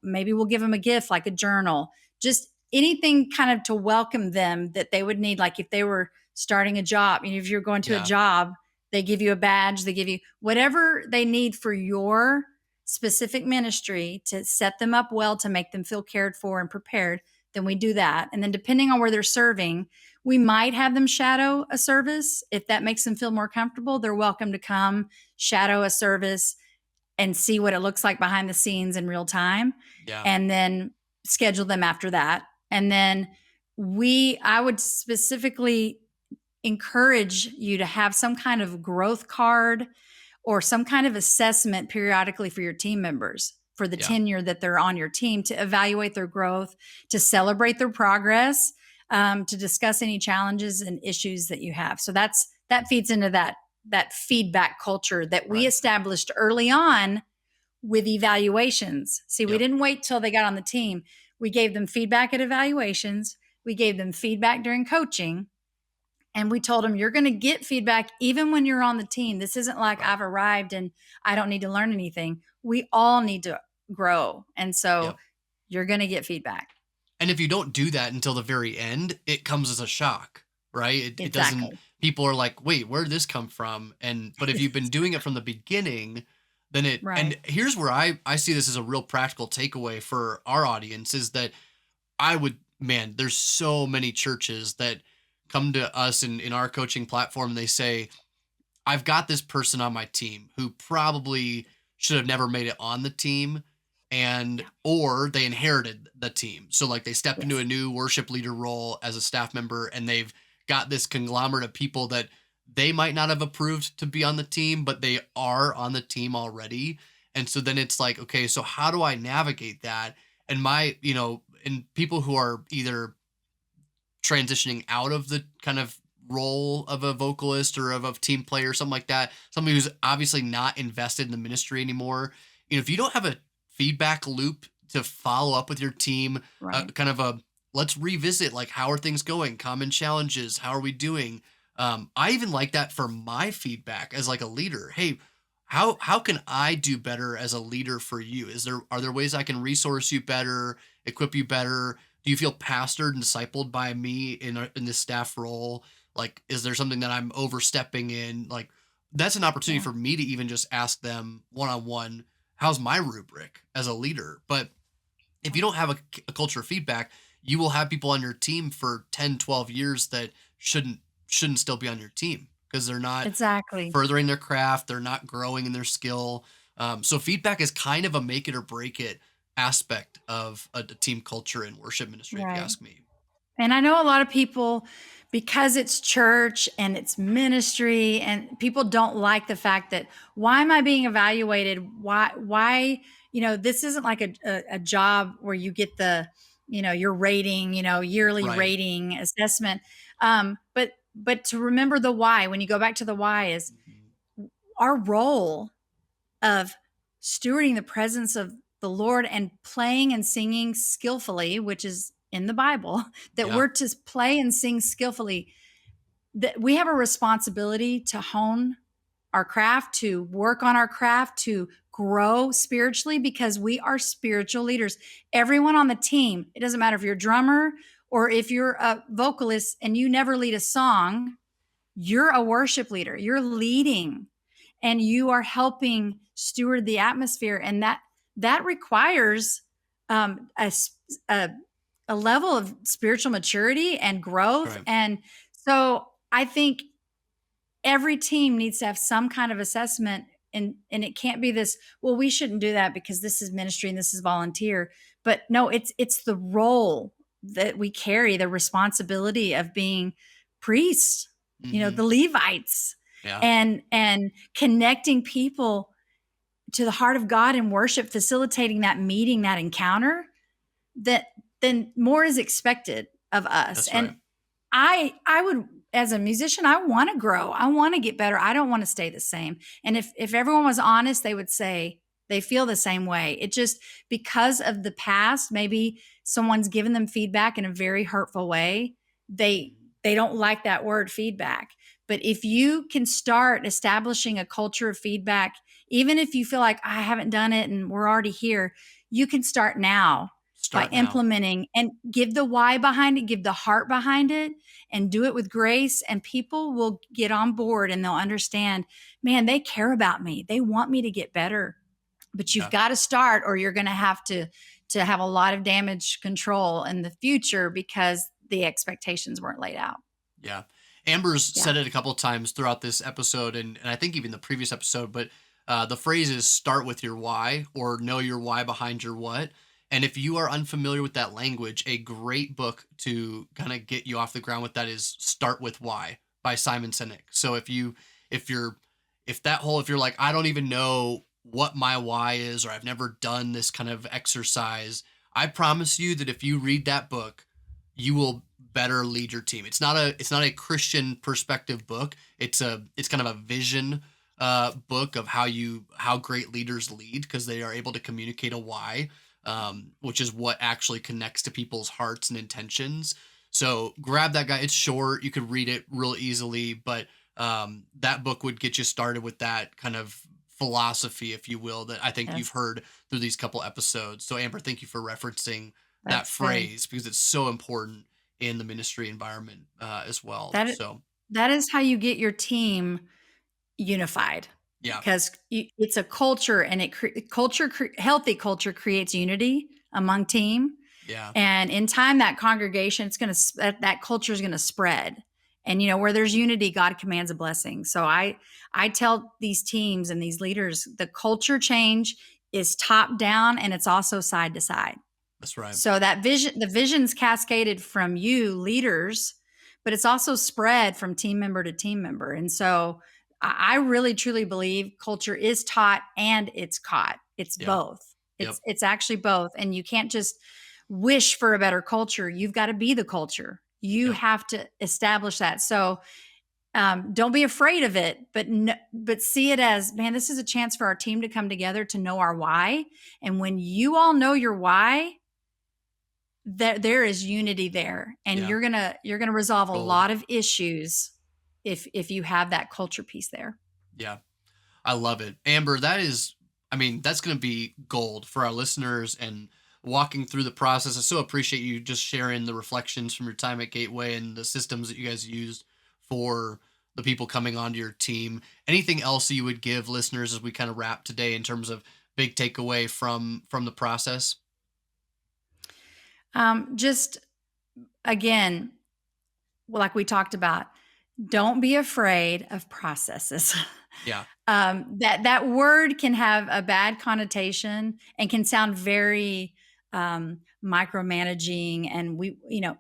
Speaker 1: Maybe we'll give them a gift like a journal. Just anything kind of to welcome them that they would need. Like if they were starting a job, if you're going to a
Speaker 2: Yeah.
Speaker 1: job, they give you a badge, they give you whatever they need for your specific ministry to set them up well, to make them feel cared for and prepared. Then we do that. And then depending on where they're serving, we might have them shadow a service. If that makes them feel more comfortable, they're welcome to come shadow a service and see what it looks like behind the scenes in real time,
Speaker 2: Yeah.
Speaker 1: and then schedule them after that. And then I would specifically encourage you to have some kind of growth card or some kind of assessment periodically for your team members for the
Speaker 2: Yeah.
Speaker 1: tenure that they're on your team, to evaluate their growth, to celebrate their progress, to discuss any challenges and issues that you have. So that feeds into that feedback culture that we
Speaker 2: Right.
Speaker 1: established early on with evaluations. See, we
Speaker 2: Yep.
Speaker 1: didn't wait till they got on the team. We gave them feedback at evaluations. We gave them feedback during coaching. And we told them, you're going to get feedback even when you're on the team. This isn't like
Speaker 2: Right.
Speaker 1: I've arrived and I don't need to learn anything. We all need to grow. And so
Speaker 2: Yep.
Speaker 1: you're going to get feedback.
Speaker 2: And if you don't do that until the very end, it comes as a shock, right? It doesn't,
Speaker 1: Exactly.
Speaker 2: people are like, wait, where did this come from? But if you've been doing it from the beginning, then and
Speaker 1: Right.
Speaker 2: here's where I see this as a real practical takeaway for our audience is that man, there's so many churches that come to us in our coaching platform and they say, I've got this person on my team who probably should have never made it on the team, and
Speaker 1: Yeah.
Speaker 2: or they inherited the team. So like they step into
Speaker 1: Yes.
Speaker 2: a new worship leader role as a staff member and they've got this conglomerate of people that they might not have approved to be on the team, but they are on the team already. And so then it's like, okay, so how do I navigate that? And and people who are either transitioning out of the kind of role of a vocalist or of a team player or something like that, somebody who's obviously not invested in the ministry anymore. If you don't have a feedback loop to follow up with your team,
Speaker 1: Right.
Speaker 2: kind of a let's revisit, like, how are things going, common challenges, how are we doing? I even like that for my feedback as like a leader. Hey, how can I do better as a leader for you? Are there ways I can resource you better, equip you better? Do you feel pastored and discipled by me in this staff role? Like, is there something that I'm overstepping in? Like, that's an opportunity
Speaker 1: Yeah.
Speaker 2: for me to even just ask them one on one, how's my rubric as a leader? But if you don't have a culture of feedback, you will have people on your team for 10, 12 years that shouldn't still be on your team because they're not
Speaker 1: Exactly.
Speaker 2: furthering their craft, they're not growing in their skill. So feedback is kind of a make it or break it aspect of a team culture and worship ministry, if you
Speaker 1: Right.
Speaker 2: ask me.
Speaker 1: And I know a lot of people, because it's church and it's ministry, and people don't like the fact that, why am I being evaluated? Why, this isn't like a job where you get your rating, yearly
Speaker 2: Right.
Speaker 1: rating assessment. But to remember the why, when you go back to the why, is
Speaker 2: Mhm.
Speaker 1: our role of stewarding the presence of the Lord and playing and singing skillfully, which is in the Bible, that
Speaker 2: Yeah.
Speaker 1: we're to play and sing skillfully, that we have a responsibility to hone our craft, to work on our craft, to grow spiritually, because we are spiritual leaders. Everyone on the team, it doesn't matter if you're a drummer or if you're a vocalist and you never lead a song, you're a worship leader. You're leading and you are helping steward the atmosphere, and that requires um, a, a a level of spiritual maturity and
Speaker 2: That's
Speaker 1: growth.
Speaker 2: right.
Speaker 1: And so I think every team needs to have some kind of assessment, and it can't be this, well, we shouldn't do that because this is ministry and this is volunteer. But no, it's the role that we carry, the responsibility of being priests,
Speaker 2: Hmm.
Speaker 1: the Levites,
Speaker 2: Yeah.
Speaker 1: and connecting people to the heart of God in worship, facilitating that meeting, that encounter, that then more is expected of us.
Speaker 2: That's right.
Speaker 1: And I would, as a musician, I want to grow. I want to get better. I don't want to stay the same. And if everyone was honest, they would say they feel the same way. It just, because of the past, maybe someone's given them feedback in a very hurtful way. They
Speaker 2: Mhm.
Speaker 1: they don't like that word feedback. But if you can start establishing a culture of feedback, even if you feel like I haven't done it and we're already here, you can start now by
Speaker 2: Start now.
Speaker 1: implementing, and give the why behind it, give the heart behind it, and do it with grace. And people will get on board and they'll understand, man, they care about me. They want me to get better. But you've
Speaker 2: Yeah.
Speaker 1: got to start, or you're going to have a lot of damage control in the future because the expectations weren't laid out.
Speaker 2: Yeah. Amber's
Speaker 1: Yeah.
Speaker 2: said it a couple of times throughout this episode, and I think even the previous episode, but the phrase is start with your why, or know your why behind your what. And if you are unfamiliar with that language, a great book to kind of get you off the ground with that is Start with Why by Simon Sinek. So if you're, if you're like, I don't even know what my why is, or I've never done this kind of exercise, I promise you that if you read that book, you will better lead your team. It's not a Christian perspective book. It's kind of a vision book of how great leaders lead, because they are able to communicate a why, which is what actually connects to people's hearts and intentions. So grab that guy. It's short. You could read it real easily, but that book would get you started with that kind of philosophy, if you will, that I think you've
Speaker 1: Yes.
Speaker 2: heard through these couple episodes. So Amber, thank you for referencing that
Speaker 1: That's good.
Speaker 2: phrase, because it's so important in the ministry environment as well.
Speaker 1: That
Speaker 2: So
Speaker 1: that is how you get your team unified,
Speaker 2: yeah,
Speaker 1: because it's a culture, and healthy culture creates unity among team.
Speaker 2: yeah,
Speaker 1: And in time, that congregation, it's going to, that culture is going to spread. And, where there's unity, God commands a blessing. So I tell these teams and these leaders, the culture change is top down, and it's also side to side.
Speaker 2: that's right.
Speaker 1: So the vision's cascaded from you leaders, but it's also spread from team member to team member. And so I really truly believe culture is taught and it's caught. It's
Speaker 2: Yeah,
Speaker 1: both.
Speaker 2: yep,
Speaker 1: It's actually both. And you can't just wish for a better culture. You've got to be the culture. You
Speaker 2: yep,
Speaker 1: have to establish that. So don't be afraid of it, but see it as, man, this is a chance for our team to come together to know our why. And when you all know your why, there is unity there, and
Speaker 2: yeah.
Speaker 1: you're gonna resolve a
Speaker 2: Gold.
Speaker 1: lot of issues if you have that culture piece there.
Speaker 2: Yeah, I love it, Amber. That is, I mean, that's going to be gold for our listeners and walking through the process. I so appreciate you just sharing the reflections from your time at Gateway and the systems that you guys used for the people coming onto your team. Anything else you would give listeners as we kind of wrap today in terms of big takeaway from the process?
Speaker 1: Just again, like we talked about, don't be afraid of processes.
Speaker 2: Yeah,
Speaker 1: That word can have a bad connotation and can sound very micromanaging. And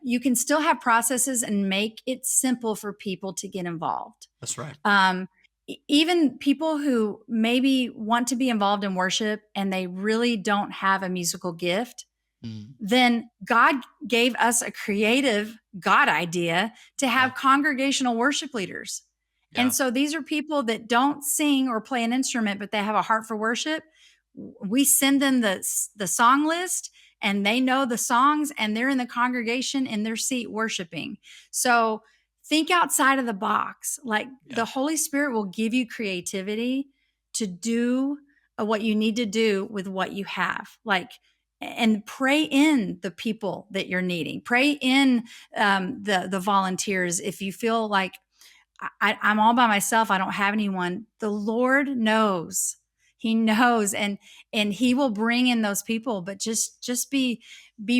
Speaker 1: you can still have processes and make it simple for people to get involved.
Speaker 2: that's right.
Speaker 1: Um, Even people who maybe want to be involved in worship and they really don't have a musical gift,
Speaker 2: Mm,
Speaker 1: then God gave us a creative God idea to
Speaker 2: yeah,
Speaker 1: have congregational worship leaders. And
Speaker 2: yeah,
Speaker 1: so these are people that don't sing or play an instrument, but they have a heart for worship. We send them the song list, and they know the songs, and they're in the congregation in their seat worshiping. So think outside of the box. Like,
Speaker 2: yeah,
Speaker 1: the Holy Spirit will give you creativity to do what you need to do with what you have. Like, and pray in the people that you're needing. Pray in the volunteers. If you feel like I'm all by myself, I don't have anyone, the Lord knows. He knows, and He will bring in those people. But just be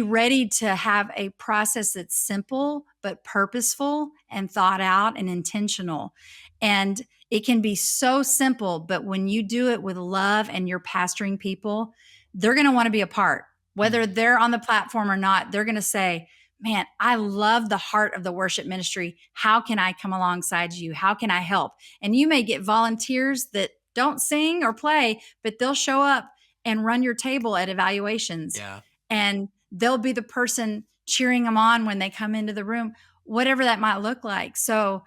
Speaker 1: ready to have a process that's simple but purposeful and thought out and intentional. And it can be so simple, but when you do it with love and you're pastoring people, they're going to want to be a part. Whether
Speaker 2: mm,
Speaker 1: they're on the platform or not, they're going to say, man, I love the heart of the worship ministry. How can I come alongside you? How can I help? And you may get volunteers that don't sing or play, but they'll show up and run your table at evaluations.
Speaker 2: yeah,
Speaker 1: And they'll be the person cheering them on when they come into the room, whatever that might look like. So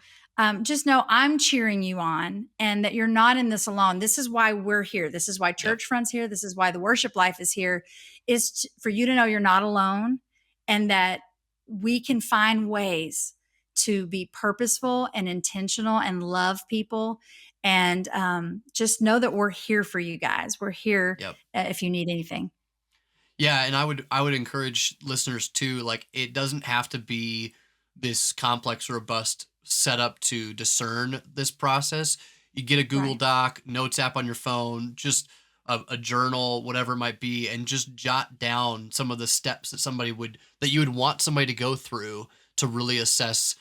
Speaker 1: just know I'm cheering you on, and that you're not in this alone. This is why we're here. This is why
Speaker 2: yep,
Speaker 1: Churchfront's here. This is why the worship life is here, for you to know you're not alone, and that we can find ways to be purposeful and intentional and love people. And just know that we're here for you guys. We're here
Speaker 2: yep.
Speaker 1: if you need anything.
Speaker 2: Yeah, and I would encourage listeners too, like it doesn't have to be this complex, robust setup to discern this process. You get a Google
Speaker 1: Right.
Speaker 2: Doc, notes app on your phone, just a journal, whatever it might be, and just jot down some of the steps that you would want somebody to go through to really assess,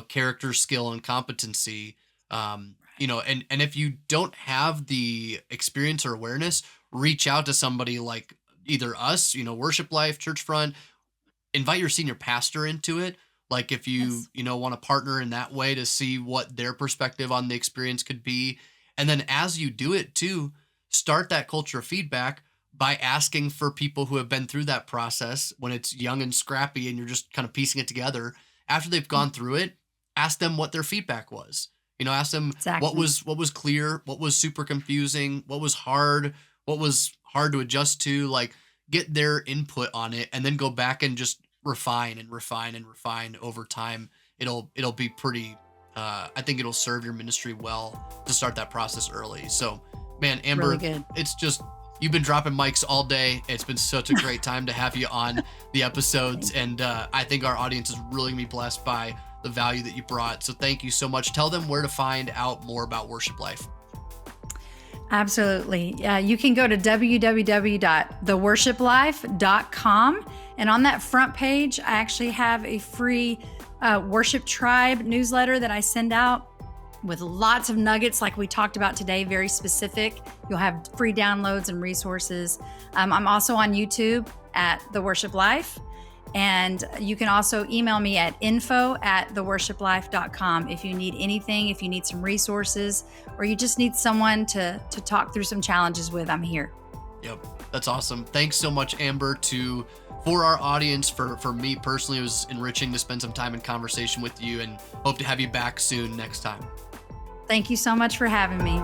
Speaker 2: character, skill, and competency.
Speaker 1: Right.
Speaker 2: And if you don't have the experience or awareness, reach out to somebody like either us, Worship Life, Churchfront, invite your senior pastor into it. Like if you,
Speaker 1: Yes.
Speaker 2: want to partner in that way to see what their perspective on the experience could be. And then as you do it too, start that culture of feedback by asking for people who have been through that process when it's young and scrappy and you're just kind of piecing it together. After they've
Speaker 1: Yeah.
Speaker 2: gone through it, ask them what their feedback was. Ask them
Speaker 1: Exactly.
Speaker 2: what was clear, what was super confusing, what was hard to adjust to, like get their input on it and then go back and just refine and refine and refine over time. It'll be pretty I think it'll serve your ministry well to start that process early. So man,
Speaker 1: Really
Speaker 2: Amber,
Speaker 1: good.
Speaker 2: it's just you've been dropping mics all day. It's been such a great time to have you on the episodes,
Speaker 1: Thank you.
Speaker 2: and I think our audience is really gonna be blessed by the value that you brought. So thank you so much. Tell them where to find out more about Worship Life.
Speaker 1: Absolutely. You can go to www.theworshiplife.com. And on that front page, I actually have a free Worship Tribe newsletter that I send out with lots of nuggets like we talked about today, very specific. You'll have free downloads and resources. I'm also on YouTube at The Worship Life. And you can also email me at info@theworshiplife.com if you need anything, if you need some resources, or you just need someone to talk through some challenges with. I'm here.
Speaker 2: Yep, that's awesome. Thanks so much, Amber. For our audience, for me personally, it was enriching to spend some time in conversation with you, and hope to have you back soon next time.
Speaker 1: Thank you so much for having me.